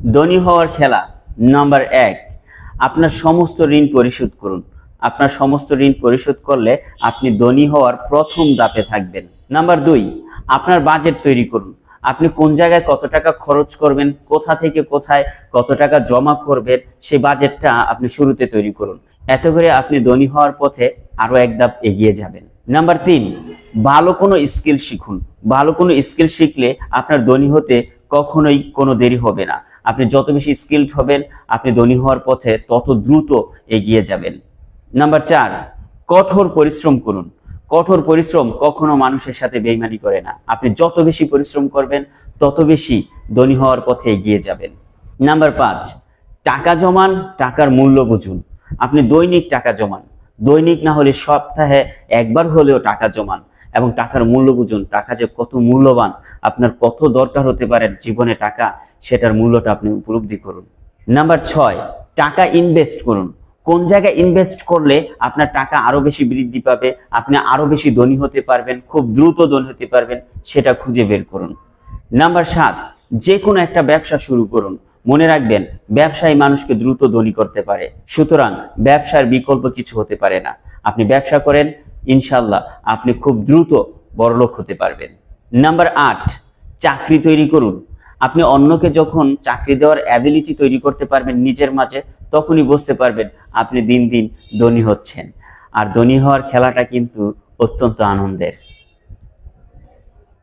ধনী হওয়ার খেলা নাম্বার 1, আপনার সমস্ত ঋণ পরিশোধ করুন। আপনার সমস্ত ঋণ পরিশোধ করলে আপনি ধনী হওয়ার প্রথম ধাপে থাকবেন। নাম্বার 2, আপনার বাজেট তৈরি করুন। আপনি কোন জায়গায় কত টাকা খরচ করবেন, কোথা থেকে কোথায় কত টাকা জমা করবেন, সেই বাজেটটা আপনি শুরুতে তৈরি করুন। এতে করে আপনি ধনী হওয়ার পথে আরো এক ধাপ এগিয়ে যাবেন। নাম্বার 3, ভালো কোনো স্কিল শিখুন। ভালো কোনো স্কিল শিখলে আপনার ধনী হতে কখনোই কোনো দেরি হবে না। আপনি যত বেশি স্কিলড হবেন, আপনি ধনী হওয়ার পথে তত দ্রুত এগিয়ে যাবেন। নাম্বার 4, কঠোর পরিশ্রম করুন। কঠোর পরিশ্রম কখনো মানুষের সাথে বেইমানি করে না। আপনি যত বেশি পরিশ্রম করবেন, তত বেশি ধনী হওয়ার পথে এগিয়ে যাবেন। নাম্বার 5, টাকা জমান, টাকার মূল্য বুঝুন। আপনি দৈনিক টাকা জমান, দৈনিক না হলে সপ্তাহে একবার হলেও টাকা জমান এবং টাকার মূল্য বুঝুন। টাকা যে কত মূল্যবান, আপনার কত দরকার হতে পারে জীবনে টাকা, সেটার মূল্যটা আপনি উপলব্ধি করুন। নাম্বার 6, টাকা ইনভেস্ট করুন। কোন জায়গায় ইনভেস্ট করলে আপনার টাকা আরো বেশি বৃদ্ধি পাবে, আপনি আরো বেশি ধনী হতে পারবেন, খুব দ্রুত ধনী হতে পারবেন, সেটা খুঁজে বের করুন। নাম্বার 7, যে কোনো একটা ব্যবসা শুরু করুন। মনে রাখবেন, ব্যবসায় মানুষকে দ্রুত ধনী করতে পারে, সুতরাং ব্যবসার বিকল্প কিছু হতে পারে না। আপনি ব্যবসা করেন, ইনশাল্লাহ আপনি খুব দ্রুত বড়লোক হতে পারবেন। নাম্বার 8, চাকরি তৈরি করুন। আপনি অন্যকে যখন চাকরি দেওয়ার অ্যাবিলিটি তৈরি করতে পারবেন নিজের মাঝে, তখনই বুঝতে পারবেন আপনি দিন দিন ধনী হচ্ছেন। আর ধনী হওয়ার খেলাটা কিন্তু অত্যন্ত আনন্দের।